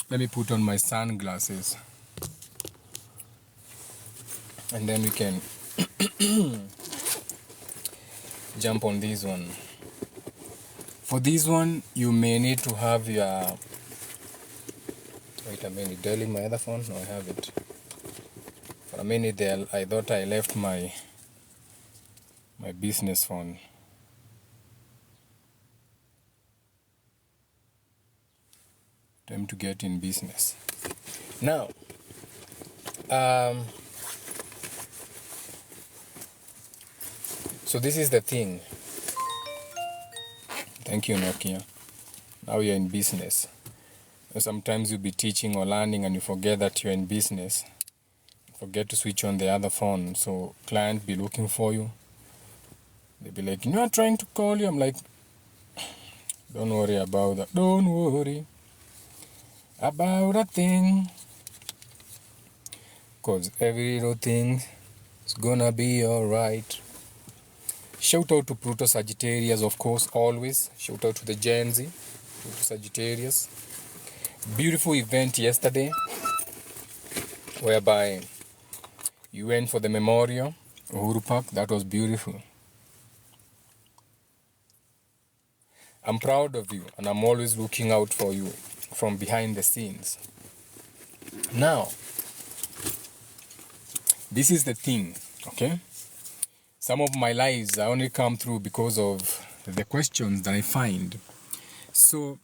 Let me put on my sunglasses. And then we can jump on this one. For this one, you may need to have your... Wait a minute, dialing my other phone? No, I have it. For a minute there, I thought I left my business phone. Time to get in business. Now, so this is the thing. Thank you, Nokia. Now you're in business. Sometimes you'll be teaching or learning and you forget that you're in business. Forget to switch on the other phone. So client be looking for you. They'll be like, I'm trying to call you. I'm like, don't worry about that. Don't worry about a thing. Because every little thing is gonna be alright. Shout out to Pluto Sagittarius, of course, always. Shout out to the Gen Z, Pluto Sagittarius. Beautiful event yesterday, whereby you went for the memorial, Uhuru Park. That was beautiful. I'm proud of you, and I'm always looking out for you from behind the scenes. Now, this is the thing, okay? Some of my lives I only come through because of the questions that I find. So,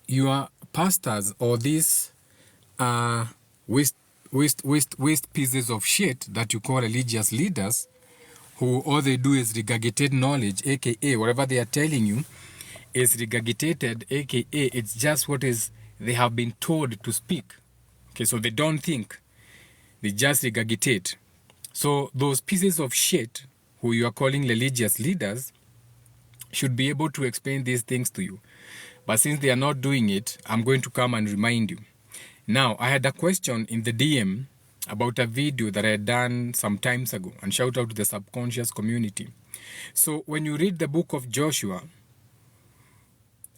your pastors or these waste pieces of shit that you call religious leaders, who all they do is regurgitate knowledge, aka whatever they are telling you is regurgitated, aka it's just what is they have been told to speak. Okay, so they don't think, they just regurgitate. So those pieces of shit who you are calling religious leaders should be able to explain these things to you. But since they are not doing it, I'm going to come and remind you. Now, I had a question in the DM about a video that I had done some times ago, and shout out to the subconscious community. So when you read the book of Joshua,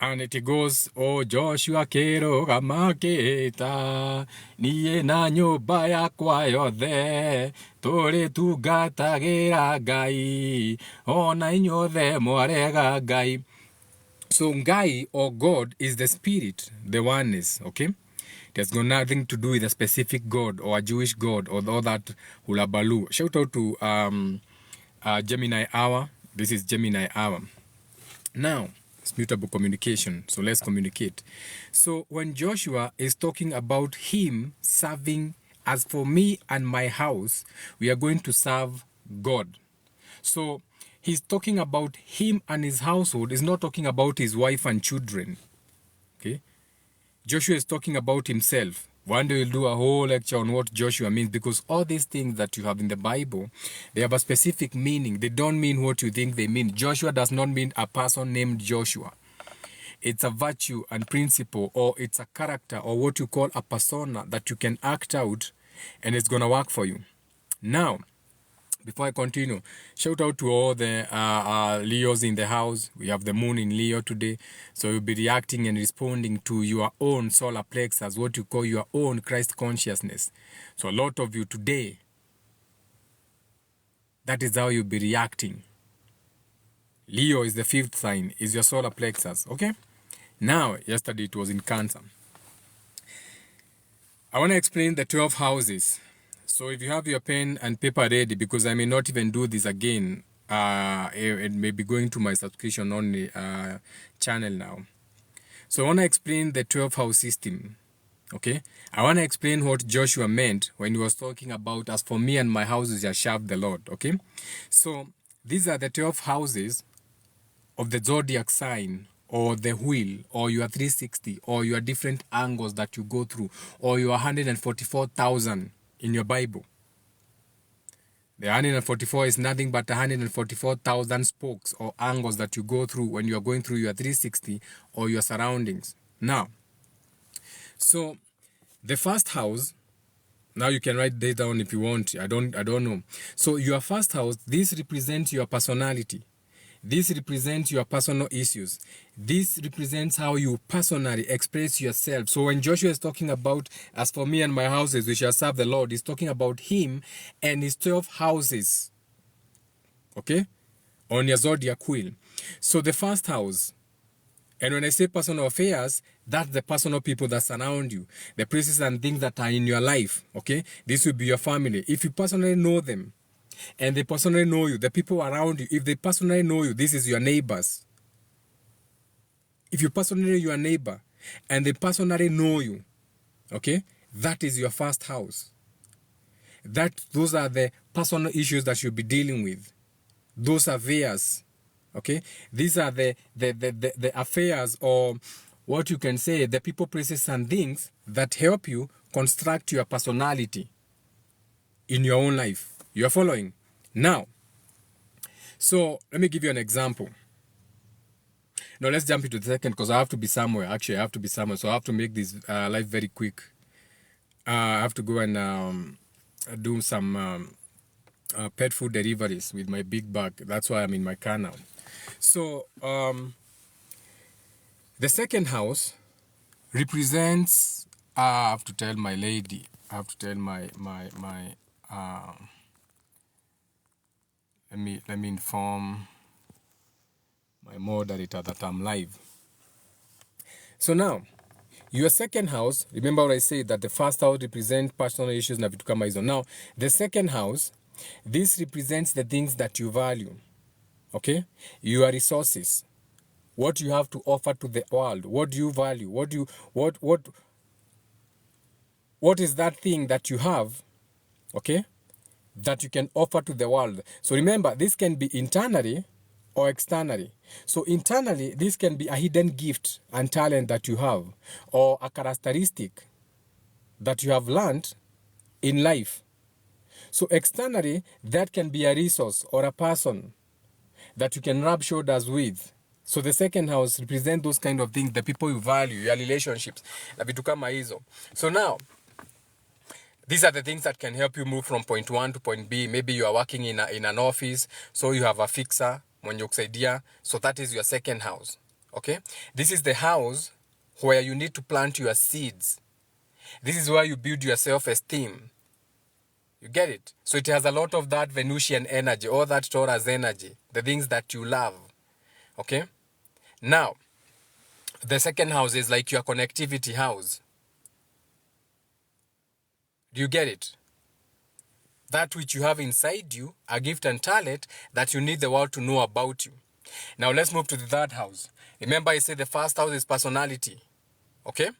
and it goes, oh Joshua kero gamaketa, niye na nyumba yakwa yothe, turi tungatagira Ngai, ona inyothe mwarega Ngai. So Ngai or God is the spirit, the oneness, okay? It has got nothing to do with a specific God or a Jewish God or all that hulabaloo. Shout out to Gemini Hour. This is Gemini Hour. Now, it's mutable communication, so let's communicate. So when Joshua is talking about him serving, as for me and my house, we are going to serve God. So he's talking about him and his household. He's not talking about his wife and children. Okay? Joshua is talking about himself. One day we'll do a whole lecture on what Joshua means, because all these things that you have in the Bible, they have a specific meaning. They don't mean what you think they mean. Joshua does not mean a person named Joshua. It's a virtue and principle, or it's a character, or what you call a persona that you can act out and it's going to work for you. Now, before I continue, shout out to all the Leos in the house. We have the moon in Leo today. So you'll be reacting and responding to your own solar plexus, what you call your own Christ consciousness. So a lot of you today, that is how you'll be reacting. Leo is the 5th sign, is your solar plexus, okay? Now, yesterday it was in Cancer. I want to explain the 12 houses. So if you have your pen and paper ready, because I may not even do this again, it may be going to my subscription only channel now. So I want to explain the 12 house system, okay? I want to explain what Joshua meant when he was talking about, as for me and my houses shall serve the Lord, okay? So these are the 12 houses of the zodiac sign, or the wheel, or your 360, or your different angles that you go through, or your 144,000 in your Bible. The 144 is nothing but 144,000 spokes or angles that you go through when you are going through your 360 or your surroundings. Now, so the first house, now you can write this down if you want. I don't know. So your first house, this represents your personality. This represents your personal issues. This represents how you personally express yourself. So when Joshua is talking about, as for me and my houses, we shall serve the Lord, he's talking about him and his 12 houses. Okay? On your zodiac wheel. So the first house, and when I say personal affairs, that's the personal people that surround you, the places and things that are in your life. Okay? This will be your family. If you personally know them, and they personally know you, the people around you, if they personally know you, this is your neighbors. If you personally know your neighbor, and they personally know you, okay, that is your first house. Those are the personal issues that you'll be dealing with. Those are affairs, okay? These are the affairs, or what you can say, the people, places, and things that help you construct your personality in your own life. You are following? Now, so let me give you an example. Now let's jump into the second, because I have to be somewhere. Actually, I have to be somewhere, so I have to make this life very quick. I have to go and do some pet food deliveries with my big bag. That's why I'm in my car now. So the second house represents. I have to tell my lady. I have to tell my let me inform my moderator that I'm live. So now, your second house, remember what I said, that the first house represents personal issues na vitu kama hizo. Now, the second house, this represents the things that you value. Okay? Your resources. What you have to offer to the world. What do you value? What is that thing that you have, okay, that you can offer to the world? So remember, this can be internally or externally. So internally, this can be a hidden gift and talent that you have, or a characteristic that you have learned in life. So externally, that can be a resource or a person that you can rub shoulders with. So the second house represents those kind of things, the people you value, your relationships, na vitu kama hizo. So now, these are the things that can help you move from point one to point B. Maybe you are working in an office, so you have a fixer, mwenye kusaidia. So that is your second house. Okay? This is the house where you need to plant your seeds. This is where you build your self-esteem. You get it? So it has a lot of that Venusian energy, or that Taurus energy, the things that you love. Okay? Now, the second house is like your connectivity house. Do you get it? That which you have inside you, a gift and talent that you need the world to know about you. Now let's move to the third house. Remember I said the first house is personality. Okay?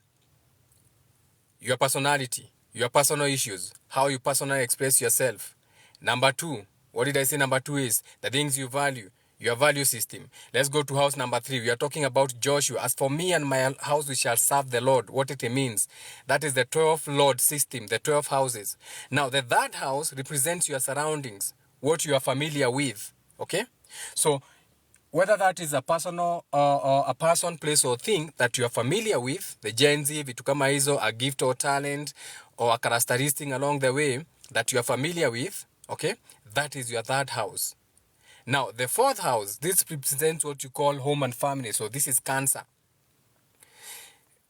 Your personality, your personal issues, how you personally express yourself. Number two, what did I say number two is? The things you value, your value system. Let's go to house number 3. We are talking about Joshua. As for me and my house, we shall serve the Lord. What it means, that is the 12 Lord system, the 12 houses. Now, the third house represents your surroundings, what you are familiar with. Okay? So, whether that is a personal, a person, place, or thing that you are familiar with, the Gen Z, vitu kama hizo, a gift or talent, or a characteristic along the way that you are familiar with, okay, that is your third house. Now, the fourth house, this represents what you call home and family. So this is Cancer.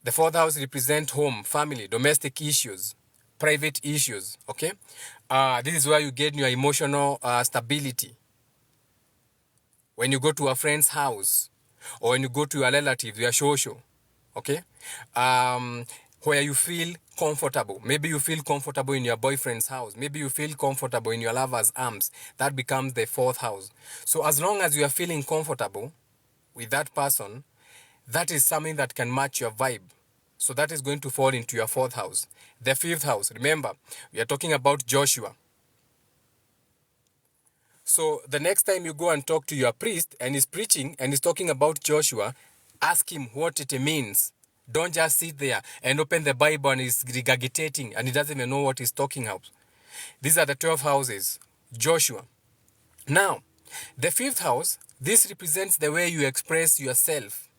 The fourth house represents home, family, domestic issues, private issues, okay? This is where you get your emotional stability. When you go to a friend's house, or when you go to your relative, your social, okay? Where you feel comfortable. Maybe you feel comfortable in your boyfriend's house. Maybe you feel comfortable in your lover's arms. That becomes the fourth house. So as long as you are feeling comfortable with that person, that is something that can match your vibe. So that is going to fall into your fourth house. The fifth house, remember, we are talking about Joshua. So the next time you go and talk to your priest and he's preaching and he's talking about Joshua, ask him what it means. Don't just sit there and open the Bible and he's regurgitating and he doesn't even know what he's talking about. These are the 12 houses. Joshua. Now, the fifth house, this represents the way you express yourself.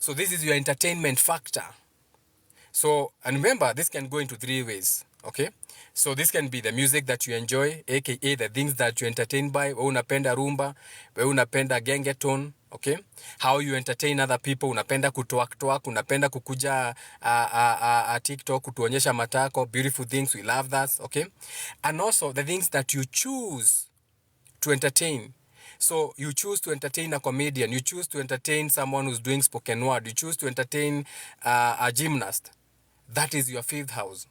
So this is your entertainment factor. So, and remember, this can go into 3 ways. Okay, so this can be the music that you enjoy, aka the things that you entertain by. Wewe unapenda rumba, wewe unapenda gengeton. Okay, how you entertain other people. Unapenda kutwak, unapenda kukuja TikTok kutuonyesha matako, beautiful things, we love that. Okay, and also the things that you choose to entertain. So you choose to entertain a comedian, you choose to entertain someone who's doing spoken word, you choose to entertain a gymnast. That is your fifth house.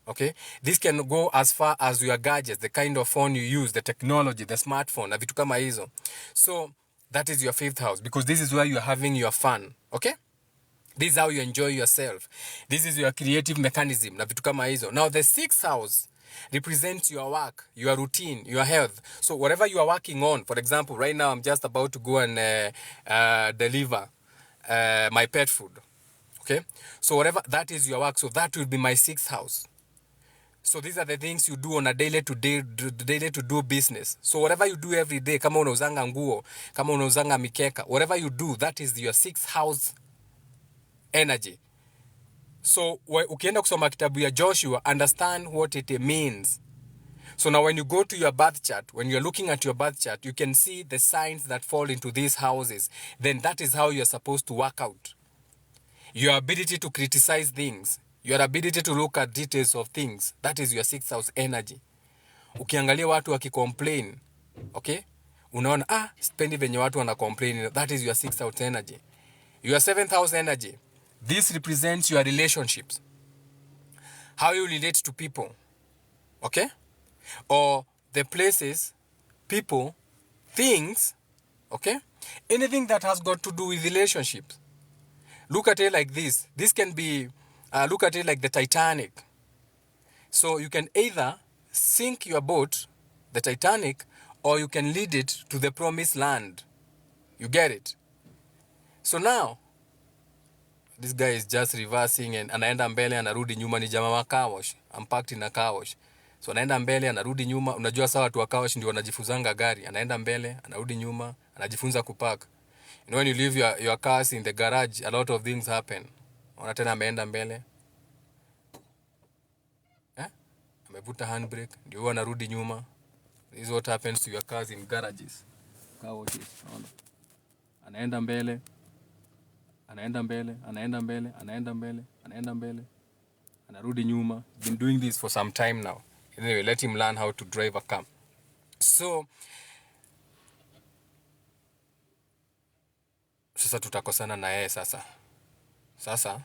Okay, this can go as far as your gadgets, the kind of phone you use, the technology, the smartphone, na vitu kama hizo. So that is your fifth house, because this is where you are having your fun. Okay, this is how you enjoy yourself. This is your creative mechanism, na vitu kama hizo. Now the sixth house represents your work, your routine, your health. So whatever you are working on, for example, right now I'm just about to go and deliver my pet food. Okay, so whatever that is your work, so that will be my sixth house. So these are the things you do on a daily to do business. So whatever you do every day, kama unauzanga nguo, kama unauzanga mikeka, whatever you do, that is your sixth house energy. So ukienda kusoma kitabu ya Joshua, understand what it means. So now when you go to your birth chart, when you're looking at your birth chart, you can see the signs that fall into these houses. Then that is how you're supposed to work out. Your ability to criticize things, your ability to look at details of things, that is your sixth house energy. Ukiangalia watu wakicomplain, okay? Unaona, sipendi venye watu wana complain, that is your sixth house energy. Your seventh house energy, this represents your relationships. How you relate to people, okay? Or the places, people, things, okay? Anything that has got to do with relationships. Look at it like this. This can be, look at it like the Titanic. So you can either sink your boat, the Titanic, or you can lead it to the promised land. You get it? So now, this guy is just reversing and anaenda mbele, anarudi nyuma. Ni jamaa wa car wash. I'm packed in a car wash. So anaenda mbele, anarudi nyuma. Unajua sawa watu wa car wash ndio wanajifuzanga gari. Anaenda mbele, anarudi nyuma, anajifunza kupark. You know, when you leave your cars in the garage, a lot of things happen. Ona tena ameenda mbele. Amevuta handbrake, ndio huwa anarudi nyuma. This is what happens to your cars in garages. Car washes. Anaenda mbele. Anaenda mbele, anaenda mbele, anaenda mbele, anaenda mbele. Anarudi nyuma. Been doing this for some time now. Anyway, let him learn how to drive a car. So sasa tutakosana na yeye sasa. Sasa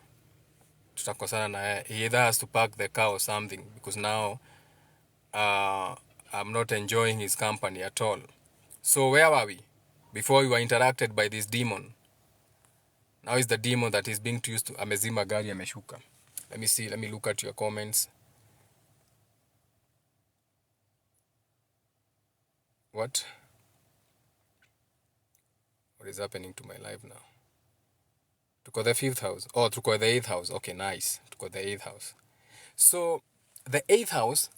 tutakosana na yeye. He either has to park the car or something, because now I'm not enjoying his company at all. So where were we before we were interacted by this demon? Now is the demon that is being used to amezima gari ameshuka. Let me see, let me look at your comments. What is happening to my life now? Tuko the fifth house. Oh, tuko the eighth house. Okay, nice. Tuko the eighth house. So the eighth house,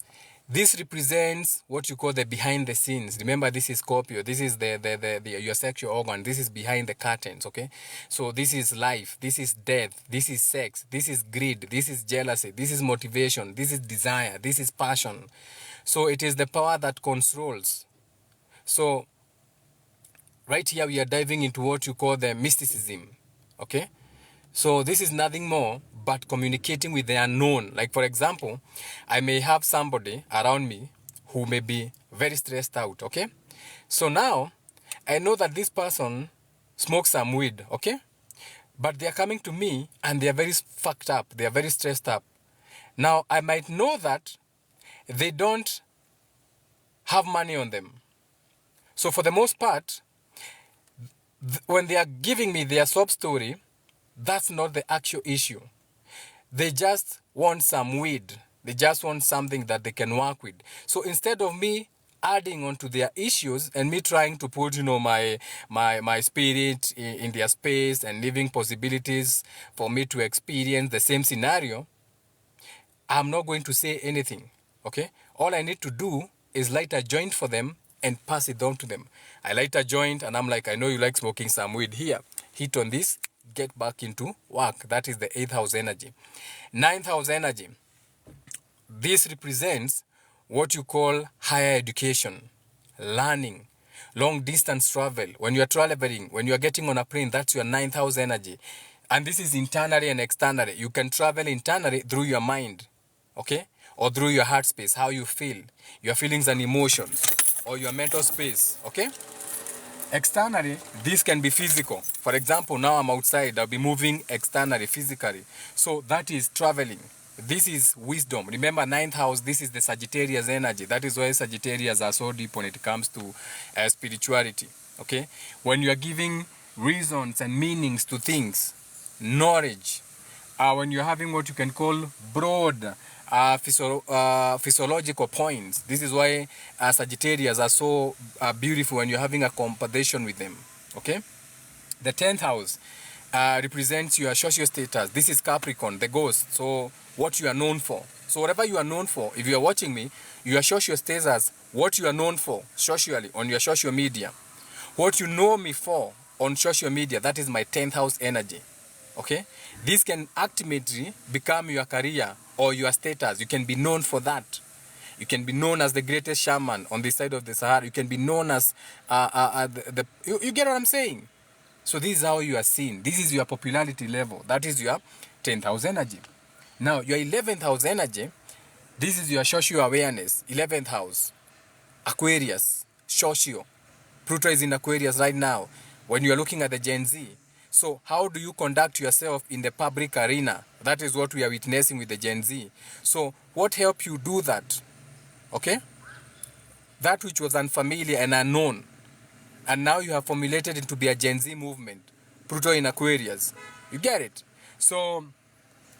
this represents what you call the behind the scenes. Remember, this is Scorpio. This is the your sexual organ. This is behind the curtains, okay? So this is life. This is death. This is sex. This is greed. This is jealousy. This is motivation. This is desire. This is passion. So it is the power that controls. So right here we are diving into what you call the mysticism, okay? So this is nothing more but communicating with the unknown. Like, for example, I may have somebody around me who may be very stressed out, okay? So now, I know that this person smokes some weed, okay? But they are coming to me and they are very fucked up. They are very stressed up. Now, I might know that they don't have money on them. So for the most part, when they are giving me their sob story, that's not the actual issue. They just want some weed. They just want something that they can work with. So instead of me adding on to their issues and me trying to put, my spirit in their space and leaving possibilities for me to experience the same scenario, I'm not going to say anything, okay? All I need to do is light a joint for them and pass it on to them. I light a joint and I'm like, I know you like smoking some weed here. Hit on this, get back into work. That is the 8th house energy. 9th house energy. This represents what you call higher education, learning, long distance travel. When you are traveling, when you are getting on a plane, that's your ninth house energy. And this is internally and externally. You can travel internally through your mind, okay? Or through your heart space, how you feel, your feelings and emotions, or your mental space, okay? Externally, this can be physical. For example, now I'm outside, I'll be moving externally, physically. So that is traveling. This is wisdom. Remember, ninth house, this is the Sagittarius energy. That is why Sagittarius are so deep when it comes to spirituality. Okay? When you are giving reasons and meanings to things, knowledge, when you're having what you can call broad physiological points. This is why Sagittarius are so beautiful when you're having a conversation with them. Okay? The 10th house represents your social status. This is Capricorn, the ghost. So what you are known for. So whatever you are known for, if you are watching me, your social status, what you are known for socially on your social media, what you know me for on social media, that is my 10th house energy. Okay? This can ultimately become your career or your status. You can be known for that. You can be known as the greatest shaman on this side of the Sahara. You can be known as you get what I'm saying? So this is how you are seen. This is your popularity level. That is your 10th house energy. Now, your 11th house energy, this is your social awareness. 11th house, Aquarius, social. Pluto is in Aquarius right now. When you are looking at the Gen Z, so how do you conduct yourself in the public arena? That is what we are witnessing with the Gen Z. So what helped you do that? Okay? That which was unfamiliar and unknown. And now you have formulated it to be a Gen Z movement. Pluto in Aquarius. You get it? So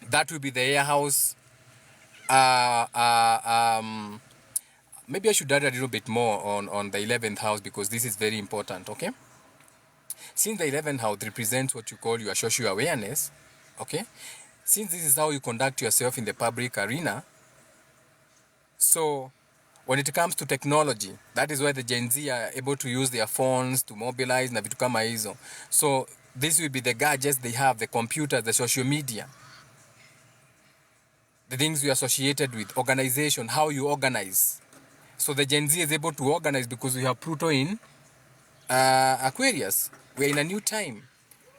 that will be the air house. Maybe I should add a little bit more on the 11th house because this is very important, okay? Since the 11th house represents what you call your social awareness, okay? Since this is how you conduct yourself in the public arena, so when it comes to technology, that is why the Gen Z are able to use their phones to mobilize na vitu kama hizo. So this will be the gadgets they have, the computers, the social media, the things we associated with, organization, how you organize. So the Gen Z is able to organize because we have Pluto in Aquarius. We're in a new time.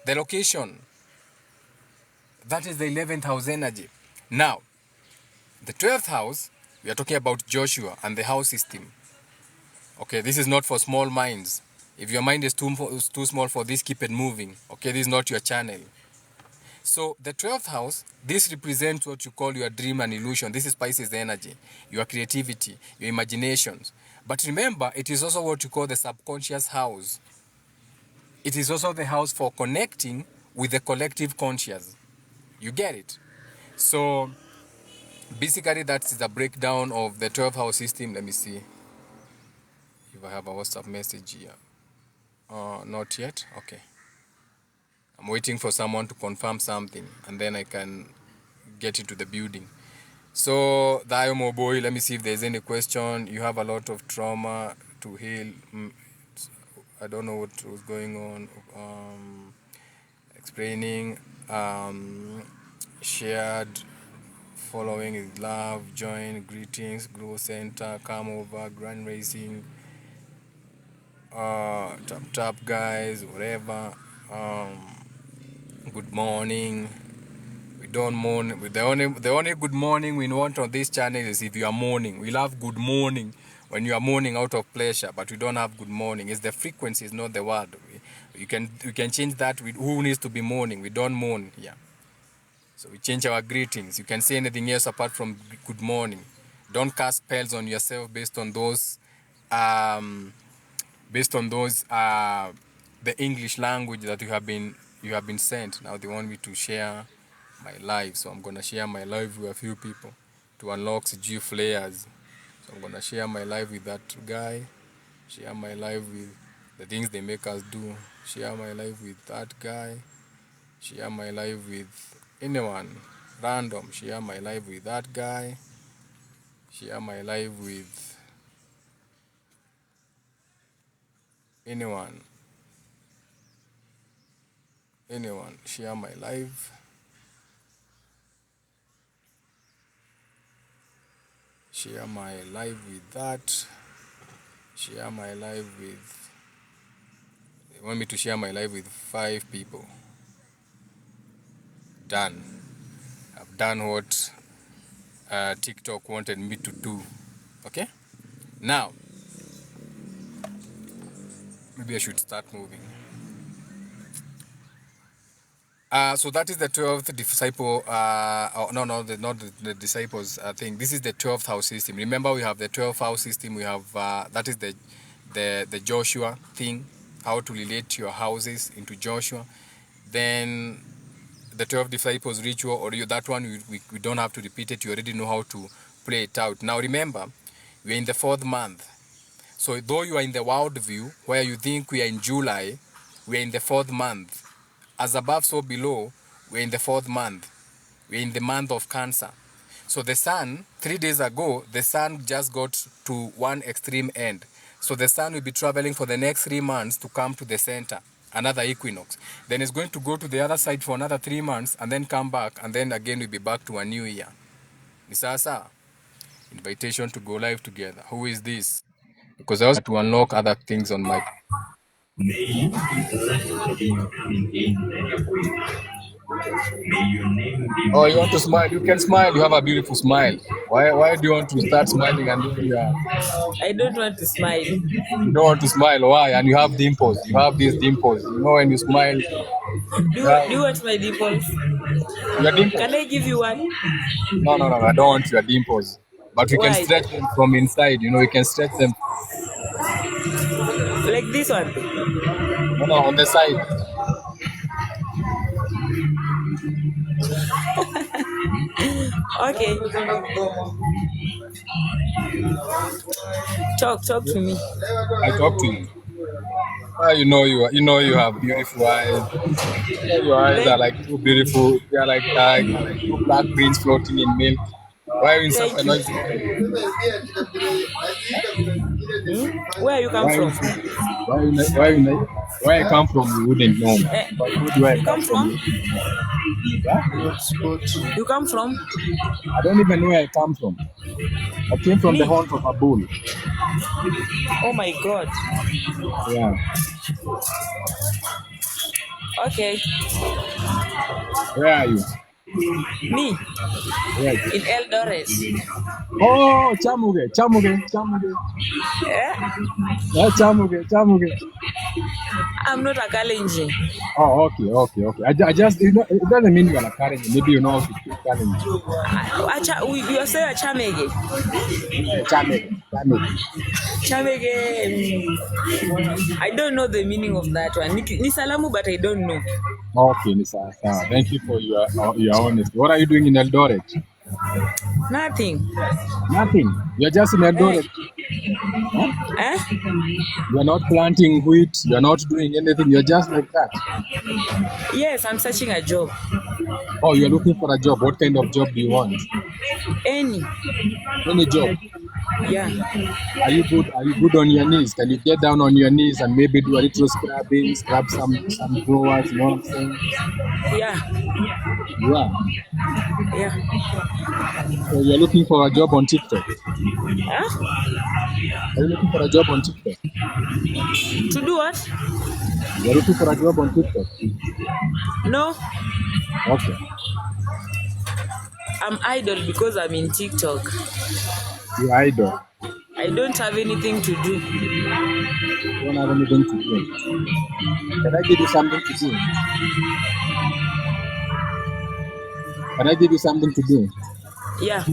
The location, that is the 11th house energy. Now, the 12th house, we are talking about Joshua and the house system. Okay, this is not for small minds. If your mind is too small for this, keep it moving. Okay, this is not your channel. So the 12th house, this represents what you call your dream and illusion. This is Pisces energy, your creativity, your imaginations. But remember, it is also what you call the subconscious house. It is also the house for connecting with the collective conscious. You get it? So basically that is the breakdown of the 12th house system. Let me see if I have a WhatsApp message here. Not yet. Okay. I'm waiting for someone to confirm something and then I can get into the building. So, Dayo boy, let me see if there's any question. You have a lot of trauma to heal. I don't know what was going on. Explaining, shared, following is love, join, greetings, grow center, come over, grand racing, tap guys, whatever. Good morning. We don't mourn. The only good morning we want on this channel is if you are mourning. We love good morning when you are mourning out of pleasure, but we don't have good morning. It's the frequency, it's not the word. We can change that with who needs to be mourning. We don't mourn here. So we change our greetings. You can say anything else apart from good morning. Don't cast spells on yourself based on those the English language that you have been sent. Now they want me to share my life, so I'm gonna share my life with a few people to unlock CG flares. So I'm gonna share my life with that guy, share my life with the things they make us do, share my life with that guy, share my life with anyone random, share my life with that guy, share my life with anyone, share my life. Share my live with that. Share my live with. They want me to share my live with 5 people. Done. I've done what TikTok wanted me to do. Okay? Now, maybe I should start moving. So that is the 12th disciple. No, not the disciples thing. This is the 12th house system. Remember, we have the 12th house system. We have that is the Joshua thing, how to relate your houses into Joshua. Then the 12 disciples ritual, or that one we don't have to repeat it. You already know how to play it out. Now remember, we're in the 4th month. So though you are in the world view, where you think we are in July, we are in the 4th month. As above, so below, we're in the 4th month. We're in the month of Cancer. So the sun, 3 days ago, the sun just got to one extreme end. So the sun will be traveling for the next 3 months to come to the center, another equinox. Then it's going to go to the other side for another 3 months and then come back, and then again we'll be back to a new year. Nisasa, invitation to go live together. Who is this? Because I also to unlock other things on my. May you be blessed in your coming in and your going out. May your name be. Oh, you want to smile? You can smile. You have a beautiful smile. Why do you want to start smiling and then you are? I don't want to smile. You don't want to smile. Why? And you have dimples. You have these dimples. You know when you smile. Do you want my dimples? Your dimples. Can I give you one? No. I don't want your dimples. But we can Why? stretch them from inside. You know, we can stretch them. Like this one? No, on the side. Okay. Talk to me. I talk to you. You know you have beautiful eyes. Your eyes are like too beautiful. They are like two black beans floating in milk. Why are you in such Thank a you. noisy place? Where you come from? Where I come from, you wouldn't know. Eh, But who do I you come come from? from? You come from? I don't even know where I come from. I came from the Me? horns of a bull. Oh my God. Yeah. Okay. Where are you? Me? Where? In Eldoret. Oh, Chamuge. Eh? Yeah, Chamuge. I'm not a Kalenjin. Oh, okay. I just, it doesn't mean you're a Kalenjin. Maybe you know how to speak Kalenjin. You say a Chamege. Yeah, Chamege. Chamege. I don't know the meaning of that one. Ni salamu, but I don't know. Okay, Nisa. Thank you for your honesty. What are you doing in Eldoret? Nothing. Nothing. You're just in Eh? Eldoret. Huh? Eh? You're not planting wheat. You're not doing anything. You're just like that. Yes, I'm searching a job. Oh, you're looking for a job. What kind of job do you want? Any. Any job. Yeah. Are you good on your knees? Can you get down on your knees and maybe do a little scrubbing, scrub some flowers, you know what I'm saying? Yeah. So you're looking for a job on TikTok? Huh? Are you looking for a job on TikTok? To do what? You're looking for a job on TikTok? No. Okay. I'm idle because I'm in TikTok. You're idle. I don't have anything to do. You don't have anything to do. Can I give you something to do? Can I give you something to do? Yeah.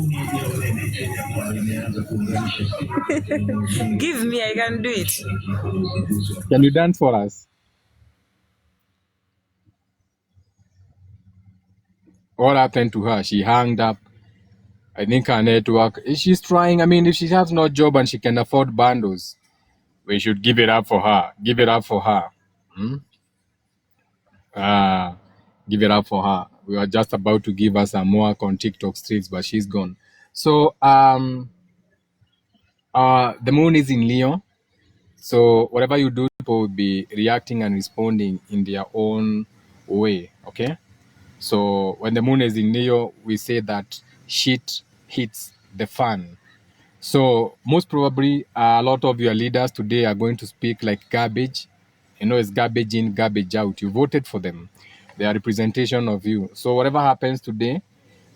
Give me, I can do it. Can you dance for us? What happened to her? She hung up. I think her network. She's trying. I mean, if she has no job and she can afford bundles, we should give it up for her. Give it up for her. Give it up for her. We were just about to give her some work on TikTok streets, but she's gone. So the moon is in Leo. So whatever you do, people will be reacting and responding in their own way. Okay. So when the moon is in Leo, we say that shit hits the fan. So most probably a lot of your leaders today are going to speak like garbage. It's garbage in, garbage out. You voted for them. They are representation of you. So whatever happens today,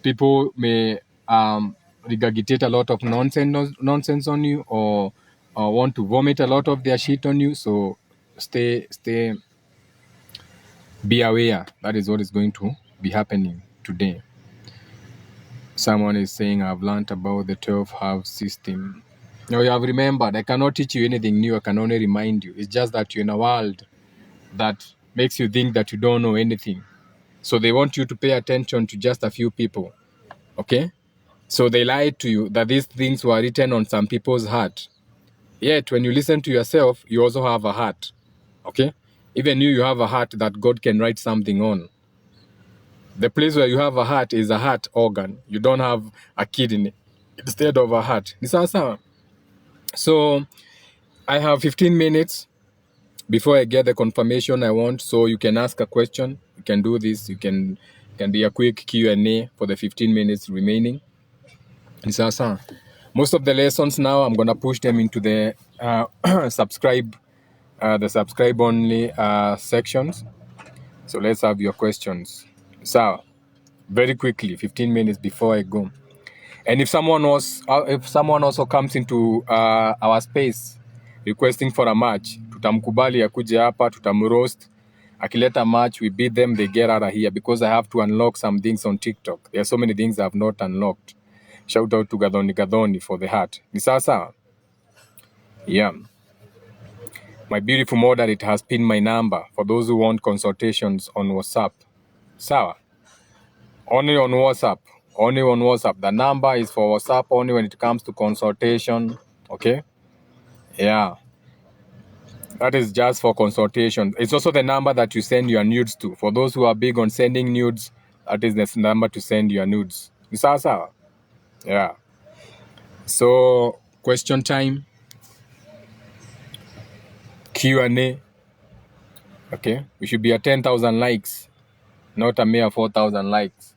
people may regurgitate a lot of nonsense on you, or want to vomit a lot of their shit on you. So be aware. That is what is going to be happening today. Someone is saying, I've learned about the 12-house system. Now you have remembered, I cannot teach you anything new. I can only remind you. It's just that you're in a world that makes you think that you don't know anything. So they want you to pay attention to just a few people. Okay? So they lied to you that these things were written on some people's heart. Yet when you listen to yourself, you also have a heart. Okay? Even you have a heart that God can write something on. The place where you have a heart is a heart organ. You don't have a kidney instead of a heart. So I have 15 minutes before I get the confirmation I want. So you can ask a question. You can do this. You can be a quick Q&A for the 15 minutes remaining. Most of the lessons now, I'm going to push them into the subscribe only sections. So let's have your questions. So very quickly, 15 minutes before I go. And if someone also comes into our space requesting for a match, tutamkubali akuje hapa, tutamroast. Akileta match, we beat them, they get out of here, because I have to unlock some things on TikTok. There are so many things I have not unlocked. Shout out to Gadoni for the heart. Ni sasa? Yeah. My beautiful mother, it has pinned my number for those who want consultations on WhatsApp. Sawa? Only on WhatsApp. Only on WhatsApp. The number is for WhatsApp only when it comes to consultation. Okay? Yeah. That is just for consultation. It's also the number that you send your nudes to. For those who are big on sending nudes, that is the number to send your nudes. Sawa? Yeah. So, question time. Q&A. Okay? We should be at 10,000 likes, not a mere 4,000 likes.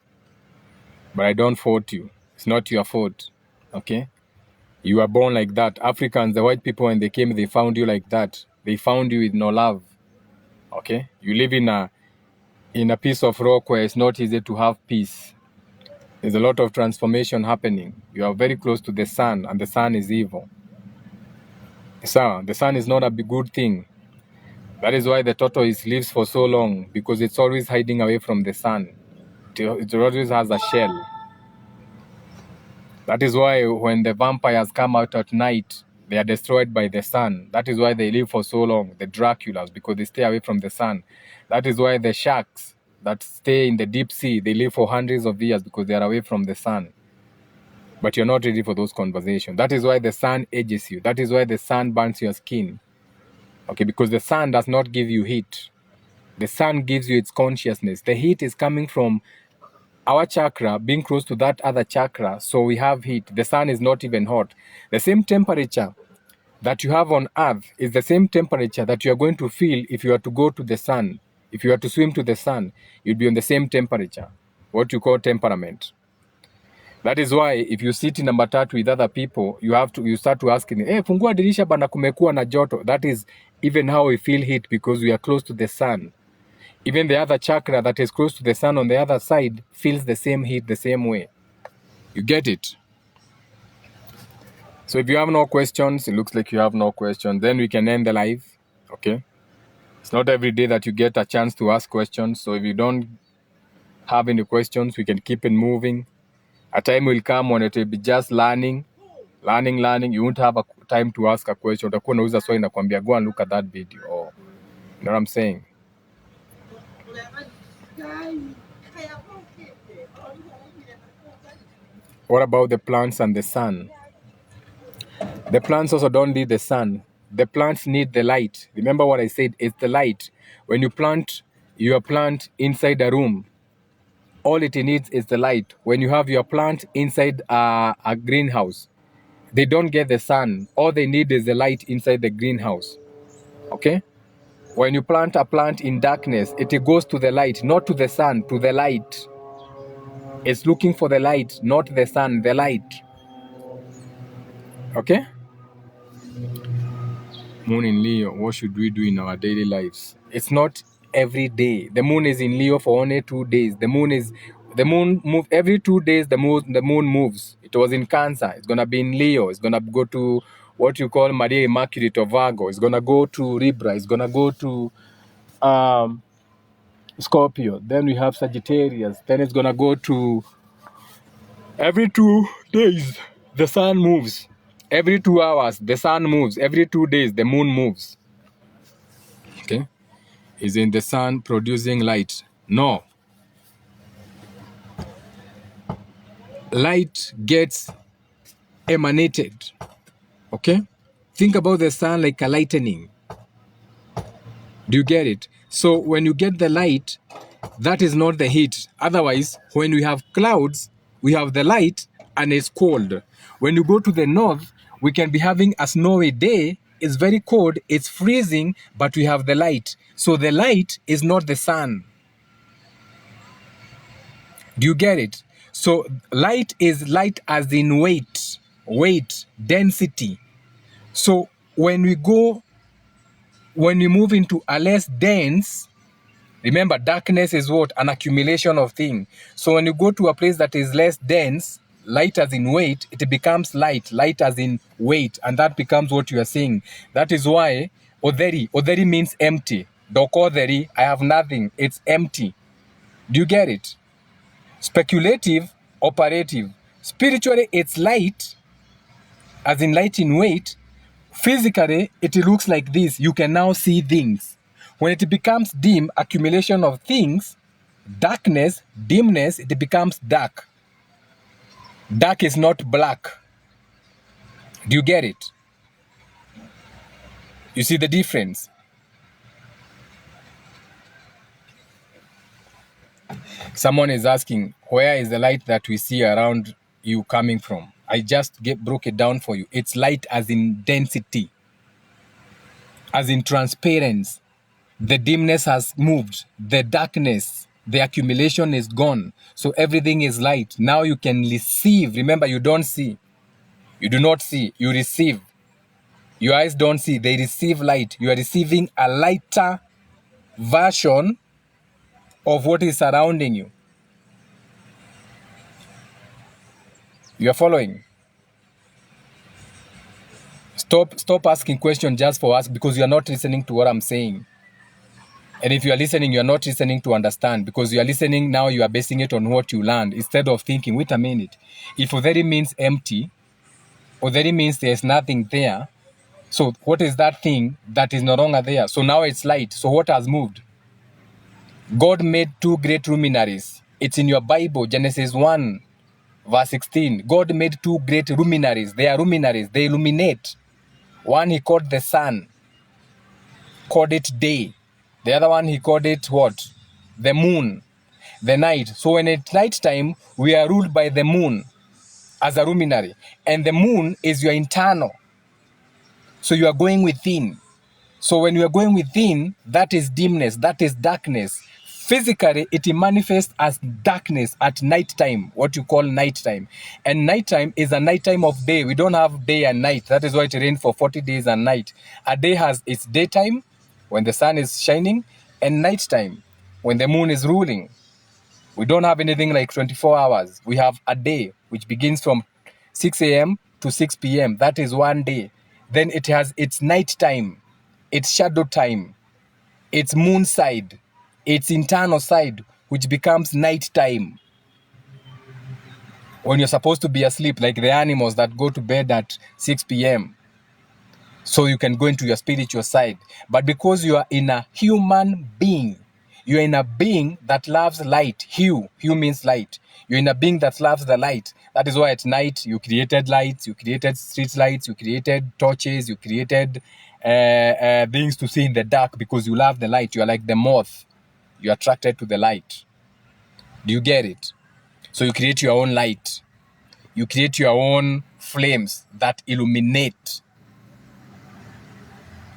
But I don't fault you. It's not your fault. Okay? You were born like that. Africans, the white people, when they came, they found you like that. They found you with no love. Okay? You live in a piece of rock where it's not easy to have peace. There's a lot of transformation happening. You are very close to the sun, and the sun is evil. So, the sun is not a good thing. That is why the tortoise lives for so long, because it's always hiding away from the sun. It always has a shell. That is why when the vampires come out at night, they are destroyed by the sun. That is why they live for so long, the Draculas, because they stay away from the sun. That is why the sharks that stay in the deep sea, they live for hundreds of years, because they are away from the sun. But you're not ready for those conversations. That is why the sun ages you. That is why the sun burns your skin. Okay, because the sun does not give you heat. The sun gives you its consciousness. The heat is coming from our chakra being close to that other chakra, so we have heat. The sun is not even hot. The same temperature that you have on earth is the same temperature that you are going to feel if you are to go to the sun. If you are to swim to the sun, you'd be on the same temperature, what you call temperament. That is why if you sit in a matatu with other people, you start to ask, hey, fungua dirisha bana, kumekuwa na joto. That is even how we feel heat, because we are close to the sun. Even the other chakra that is close to the sun on the other side feels the same heat the same way. You get it? So if you have no questions, it looks like you have no questions, then we can end the live. Okay? It's not every day that you get a chance to ask questions. So if you don't have any questions, we can keep it moving. A time will come when it will be just learning. You won't have a time to ask a question. Utakuwa unauza swali na kuambia, go and look at that video. Or, you know what I'm saying? What about the plants and the sun? The plants also don't need the sun. The plants need the light. Remember what I said, it's the light. When you plant your plant inside a room, all it needs is the light. When you have your plant inside a greenhouse, they don't get the sun. All they need is the light inside the greenhouse. Okay? When you plant a plant in darkness, it goes to the light, not to the sun, to the light. It's looking for the light, not the sun, the light. Okay? Moon in Leo, what should we do in our daily lives? It's not every day. The moon is in Leo for only 2 days. The moon move every 2 days. The moon moves. It was in Cancer. It's gonna be in Leo. It's gonna go to what you call Maria Mercury to Virgo. It's gonna go to Libra. It's gonna go to Scorpio. Then we have Sagittarius. Then it's gonna go to every 2 days. The sun moves. Every 2 hours, the sun moves. Every 2 days, the moon moves. Okay? Is in the sun producing light? No. Light gets emanated. Okay? Think about the sun like a lightning. Do you get it? So when you get the light, that is not the heat. Otherwise, when we have clouds, we have the light and it's cold. When you go to the north, we can be having a snowy day. It's very cold, it's freezing, but we have the light. So the light is not the sun. Do you get it? So light is light as in weight, density. So when we move into a less dense, remember darkness is what? An accumulation of things. So when you go to a place that is less dense, light as in weight, it becomes light as in weight, and that becomes what you are saying. That is why Oderi means empty. Dokoderi, I have nothing, it's empty. Do you get it? Speculative, operative. Spiritually, it's light, as in light in weight. Physically, it looks like this. You can now see things. When it becomes dim, accumulation of things, darkness, dimness, it becomes dark. Dark is not black. Do you get it? You see the difference? Someone is asking, where is the light that we see around you coming from? I just broke it down for you. It's light as in density, as in transparency. The dimness has moved. The darkness, the accumulation is gone. So everything is light. Now you can receive. Remember, you don't see. You do not see. You receive. Your eyes don't see. They receive light. You are receiving a lighter version of what is surrounding you. You are following? Stop asking questions just for us, because you are not listening to what I'm saying. And if you are listening, you are not listening to understand, because you are listening now, you are basing it on what you learned instead of thinking, wait a minute. If Oderi means empty, Oderi means there's nothing there. So what is that thing that is no longer there? So now it's light. So what has moved? God made two great luminaries. It's in your Bible, Genesis 1, verse 16. God made two great luminaries. They are luminaries. They illuminate. One he called the sun, called it day. The other one he called it what? The moon, the night. So when it's night time, we are ruled by the moon as a luminary. And the moon is your internal. So you are going within. So when you are going within, that is dimness, that is darkness. Physically, it manifests as darkness at night time, what you call night time. And night time is a night time of day. We don't have day and night. That is why it rains for 40 days and night. A day has its daytime, when the sun is shining, and night time, when the moon is ruling. We don't have anything like 24 hours. We have a day, which begins from 6 a.m. to 6 p.m. That is one day. Then it has its night time, its shadow time, its moon side, its internal side, which becomes night time. When you're supposed to be asleep, like the animals that go to bed at 6 p.m. So you can go into your spiritual side. But because you are in a human being, you're in a being that loves light. Hue means light. You're in a being that loves the light. That is why at night you created lights, you created street lights, you created torches, you created things to see in the dark, because you love the light. You are like the moth. You're attracted to the light. Do you get it? So you create your own light. You create your own flames that illuminate.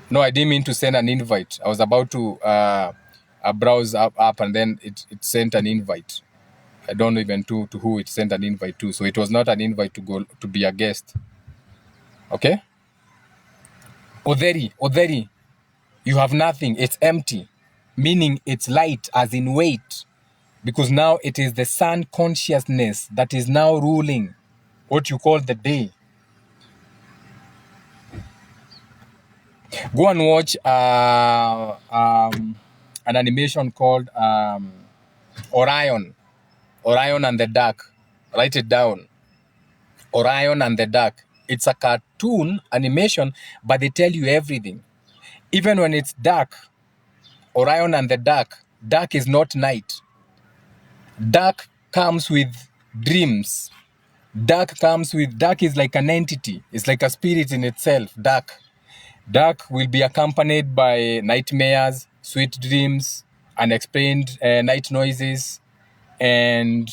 No, I didn't mean to send an invite. I was about to browse up and then it sent an invite. I don't know even to who it sent an invite to. So it was not an invite to go to be a guest. Okay? Odheri, you have nothing. It's empty. Meaning it's light as in weight. Because now it is the sun consciousness that is now ruling what you call the day. Go and watch an animation called Orion. Orion and the Dark. Write it down. Orion and the Dark. It's a cartoon animation, but they tell you everything. Even when it's dark, Orion and the Dark. Dark is not night. Dark comes with dreams. Dark is like an entity. It's like a spirit in itself, dark. Dark will be accompanied by nightmares, sweet dreams, unexplained night noises, and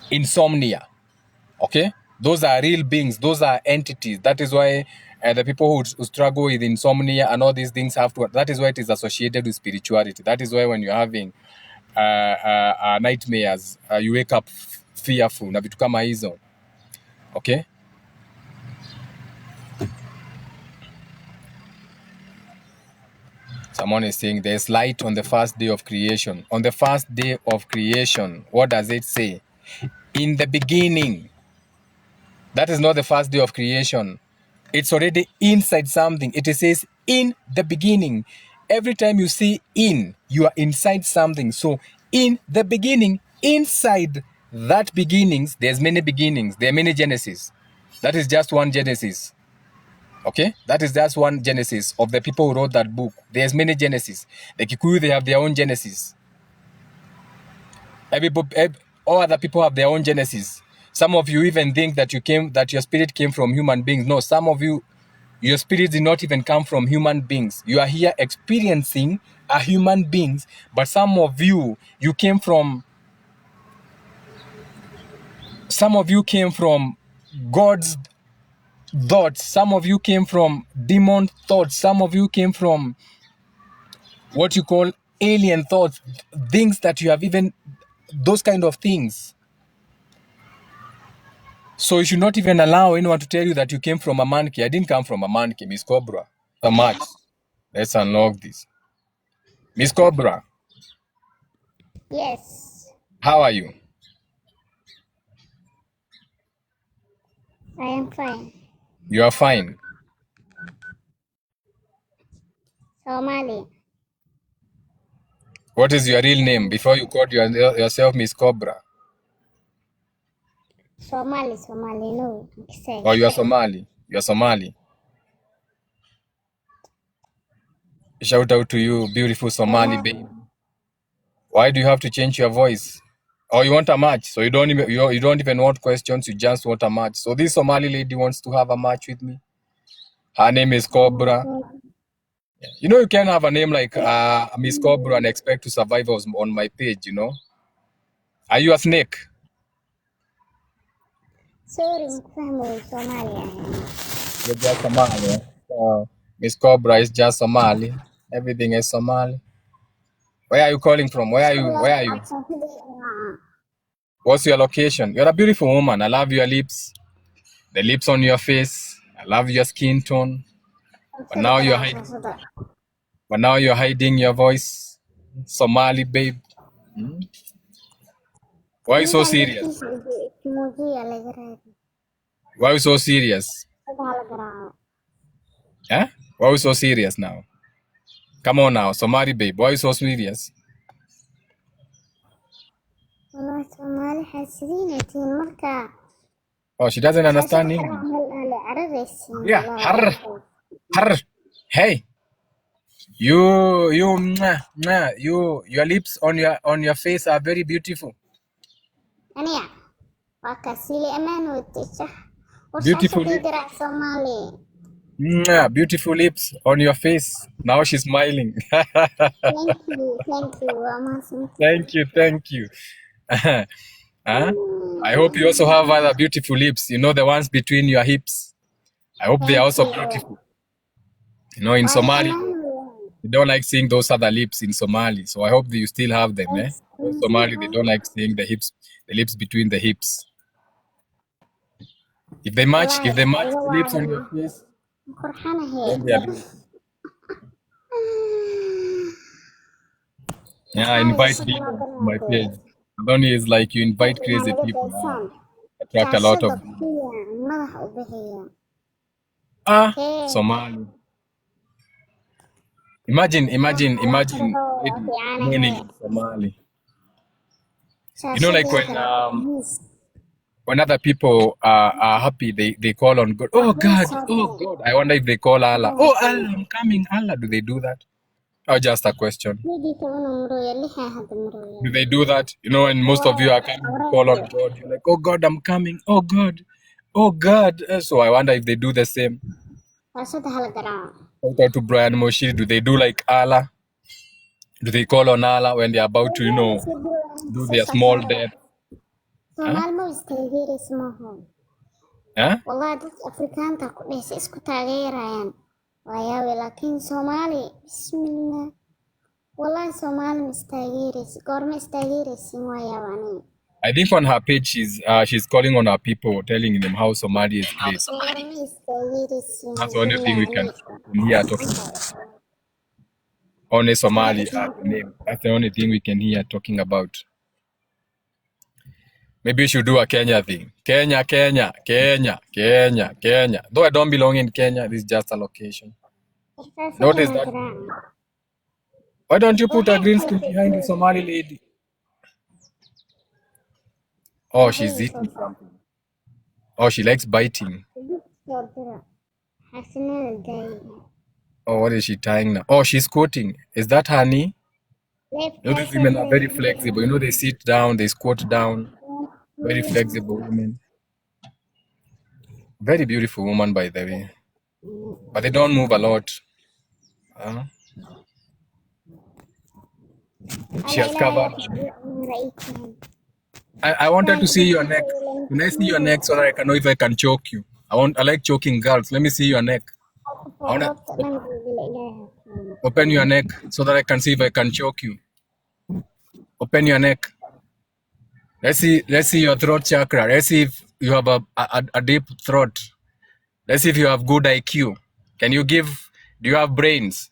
insomnia. Okay? Those are real beings. Those are entities. That is why the people who struggle with insomnia and all these things have to, that is why it is associated with spirituality. That is why when you're having nightmares, you wake up fearful na vitu kama hizo. Okay? Someone is saying there's light on the first day of creation. On the first day of creation, what does it say? In the beginning. That is not the first day of creation. It's already inside something. It says in the beginning. Every time you see in, you are inside something. So in the beginning, inside that beginnings, there's many beginnings. There are many genesis. That is just one genesis. Okay? That is just one genesis of the people who wrote that book. There's many genesis. The Kikuyu, they have their own genesis. All other people have their own genesis. Some of you even think that your spirit came from human beings. No, some of you, your spirit did not even come from human beings. You are here experiencing a human beings, but some of you came from God's thoughts. Some of you came from demon thoughts. Some of you came from what you call alien thoughts, things that you have even, those kind of things. So you should not even allow anyone to tell you that you came from a monkey. I didn't come from a monkey, Miss Cobra. So much. Let's unlock this. Miss Cobra, Yes, how are you? I am fine. You are fine. Somali. What is your real name before you called yourself Miss Cobra? Somali, no. Or you are Somali? You are Somali. Shout out to you, beautiful Somali babe. Why do you have to change your voice? Or you want a match? So you don't even want questions, you just want a match. So this Somali lady wants to have a match with me. Her name is Cobra. You know, you can't have a name like Miss Cobra and expect to survive on my page, you know. Are you a snake? Sorry, family Somali. You're just Somali. Miss Cobra is just Somali. Everything is Somali. Where are you calling from? Where are you? What's your location? You're a beautiful woman. I love your lips. The lips on your face. I love your skin tone. But now you're hiding your voice. Somali babe. Why are you so serious? Why are you so serious? Huh? Why are you so serious now? Come on now, Somali babe. Why are you so serious? Oh, she doesn't understand English. Yeah, har. Hey, your lips on your face are very beautiful. Beautiful lips. Beautiful lips on your face. Now she's smiling. Thank you. Thank you. Huh? I hope you also have other beautiful lips. You know, the ones between your hips. I hope they are also beautiful. You know, in Somali, they don't like seeing those other lips in Somali. So I hope that you still have them. In Somali, they don't like seeing the lips between the hips. If they match والله the lips on your والله face, فرحانة هي. then they are beautiful. Yeah, I هذا invite الشغل demons to my page. بناتي. Adoni is like you invite crazy يعني people. قد Attract a lot of شاشة فيها مدح وبهي. كيف؟ Somali. Imagine lady يعني mourning هي in Somali. You know, شاشة like كده. when other people are happy, they call on God. Oh God, oh God. I wonder if they call Allah. Oh Allah, I'm coming. Allah, do they do that? Or just a question? يجي كمان مروية اللي هذا Do مروية. they do that? You know, when most of you are coming to call on God, you're like, oh God, I'm coming. Oh God, oh God. So I wonder if they do the same. شاشة هالقرا. Shout out to Brian Moshi. Do they do like Allah? Do they call on Allah when they're about to, do their small death? Huh? Somaal ma istaageerayso maaha. Huh? Wallahi dadka Afrikaanta ku dhehaysa isku taageerayaan. Waa yaabi laakiin Soomaali bismillah. Wallahi Soomaali ma istaageerayso. Goorma istaageeraysin waa yaabani. I think on her page she's calling on her people, telling them how Somali is great. Goorma istaageeraysin. That's the only thing we can hear talking. Only Somali name. That's the only thing we can hear talking about. Maybe we should do a Kenya thing. Kenya. Though I don't belong in Kenya, this is just a location. Notice that. Why don't you put a green screen behind the Somali lady? Oh, she's eating something. Oh, she likes biting. Oh, what is she tying now? Oh, she's quoting. Is that honey? You know, these women are very flexible. You know, they sit down, they squat down. Very flexible women. Very beautiful woman, by the way. But they don't move a lot. She has covered. I wanted to see your neck. Can I see your neck so that I can know if I can choke you? I like choking girls. Let me see your neck. Open your neck so that I can see if I can choke you. Open your neck. Let's see your throat chakra. Let's see if you have a deep throat. Let's see if you have good IQ. Do you have brains?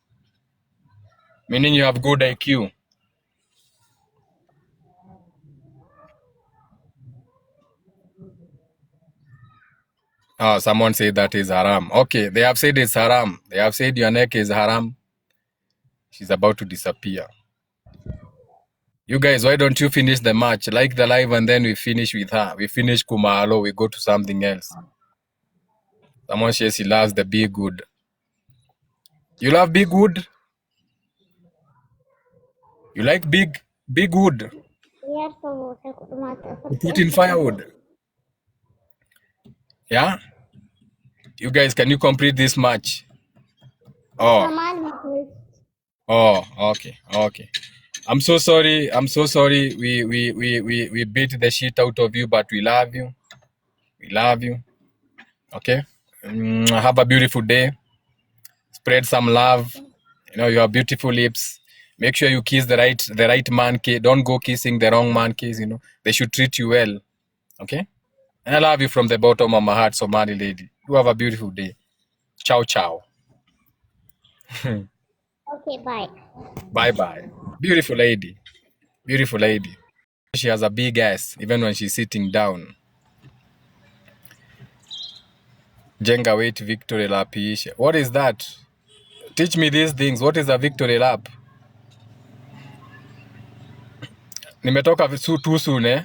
Meaning you have good IQ. Oh, someone said that is haram. Okay, they have said it's haram. They have said your neck is haram. She's about to disappear. You guys, why don't you finish the match? Like the live and then we finish with her. We finish Kumalo, we go to something else. Someone says he loves the big wood. You love big wood? You like big wood? You put in firewood? Yeah? You guys, can you complete this match? Oh, okay. I'm so sorry. We beat the shit out of you, but we love you. Okay? Have a beautiful day. Spread some love. You have beautiful lips. Make sure you kiss the right monkey. Don't go kissing the wrong monkeys, They should treat you well. Okay? And I love you from the bottom of my heart, Somali lady. You have a beautiful day. Ciao, ciao. Okay, bye. Bye. Beautiful lady. She has a big ass, even when she's sitting down. Jenga weight victory lap iishe. What is that? Teach me these things. What is a victory lap? Nimetoka too soon, eh?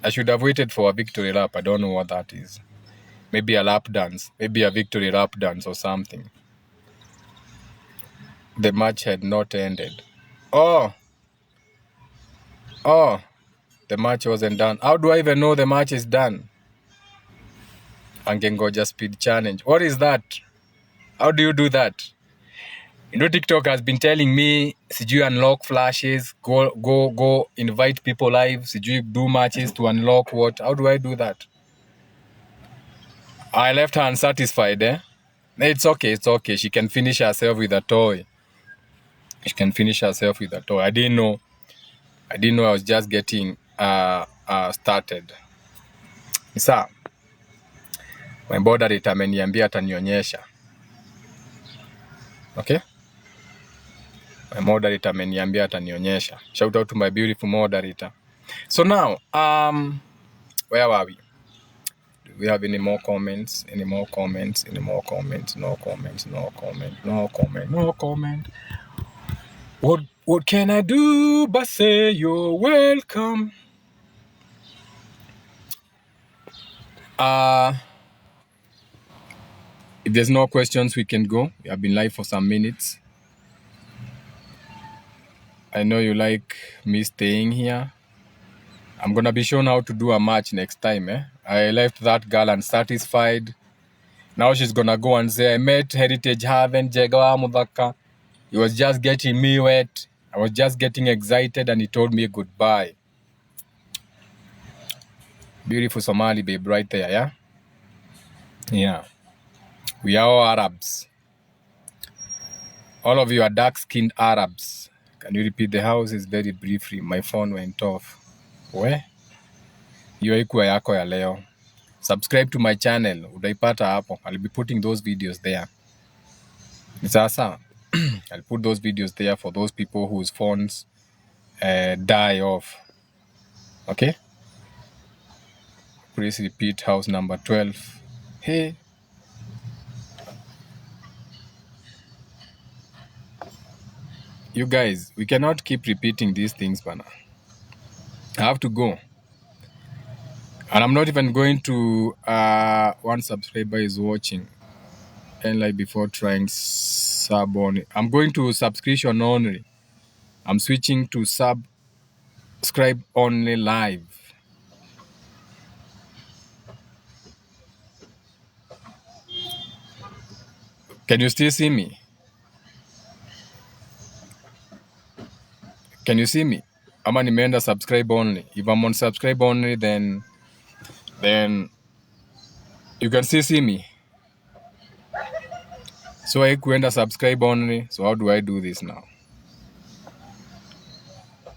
I should have waited for a victory lap. I don't know what that is. Maybe a lap dance. Maybe a victory lap dance or something. The match had not ended. Oh, the match wasn't done. How do I even know the match is done? Angengoja speed challenge. What is that? How do you do that? TikTok has been telling me, sijui unlock flashes, go invite people live, sijui do matches to unlock what? How do I do that? I left her unsatisfied, eh? It's okay. She can finish herself with a toy. I didn't know I was just getting started. Sir, My moderator ameniambia atanionyesha. Okay? My moderator ameniambia atanionyesha. Shout out to my beautiful moderator. So now, where were we? Do we have any more comments? Any more comments? Any more comments? No comments. No comment. No comment. No comment. What can I do but say you're welcome? If there's no questions, we can go. We have been live for some minutes. I know you like me staying here. I'm gonna be shown how to do a match next time. I left that girl unsatisfied. Now she's gonna go and say, I met Heritage Haven, Jegawa Mudaka. He was just getting me wet. I was just getting excited and he told me goodbye. Beautiful Somali babe right there, yeah? Yeah. We are all Arabs. All of you are dark-skinned Arabs. Can you repeat the houses very briefly? My phone went off. Where? Hiyo ikuwa yako ya leo. Subscribe to my channel. Utaipata hapo. I'll be putting those videos there. Sasa, I'll put those videos there for those people whose phones die off. Okay? Please repeat house number 12. Hey. You guys, we cannot keep repeating these things, bana. I have to go. And I'm not even going to, one subscriber is watching. And like before trying sub only. I'm going to subscription only. I'm switching to subscribe only live. Can you still see me? Can you see me? Ama nimeenda subscribe only. If I'm on subscribe only, then you can still see me. So I kuenda subscribe only. So how do I do this now?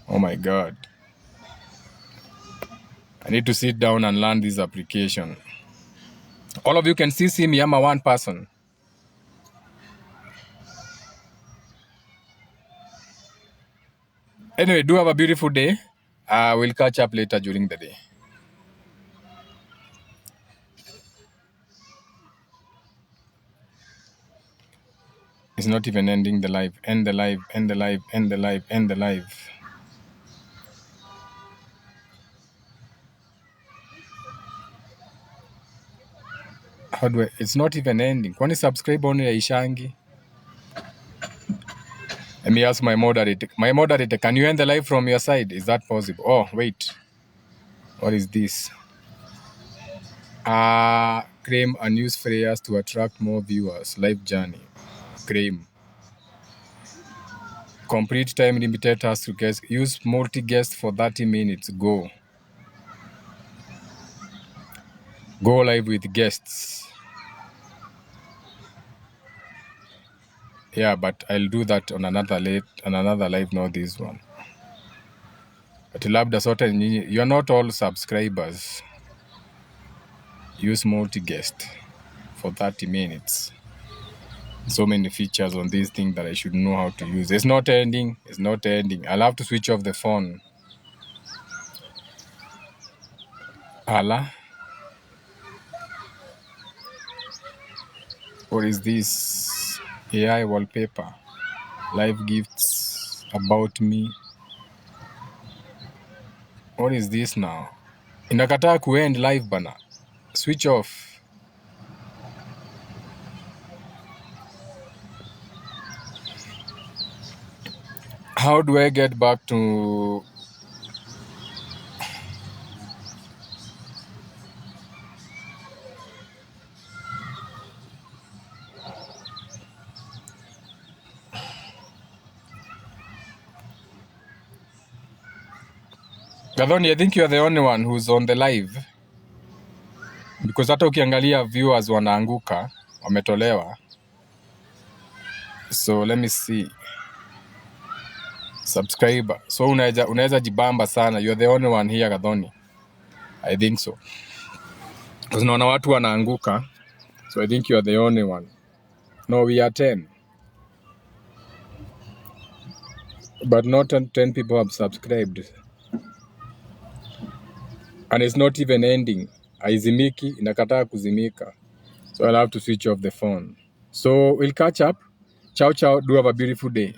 Oh my God. I need to sit down and learn this application. All of you can still see me. I'm a one person. Anyway, do have a beautiful day. We'll catch up later during the day. It's not even ending the live. End the live. End the live. End the live. End the live. How do I? It's not even ending. Kwani subscribe only yaishangi? Let me ask my moderator. My moderator, can you end the live from your side? Is that possible? Oh, wait. What is this? Claim and use flyers to attract more viewers. Live journey. Claim. Complete time limited task to guest. Use multi-guest for 30 minutes. Go. Go live with guests. Yeah, but I'll do that on another live, not this one. But labda sote nyinyi, you're not all subscribers. Use multi-guest for 30 minutes. So many features on this thing that I should know how to use. It's not ending. It's not ending. I'll have to switch off the phone. Allah. What is this? AI wallpaper. Live gifts about me. What is this now? Inakataa kuend live bana. Switch off. How do I get back to... Gadhoni, I think you are the only one who's on the live. Because hata ukiangalia viewers wanaanguka, wametolewa. So let me see. Subscriber. So unaweza jibamba sana. You're the only one here, Gadhoni. I think so. Because naona watu wanaanguka. So I think you are the only one. No, we are 10. But not 10 people have subscribed. And it's not even ending. Haizimiki, inakataa kuzimika. So I'll have to switch off the phone. So we'll catch up. Ciao, ciao. Do have a beautiful day.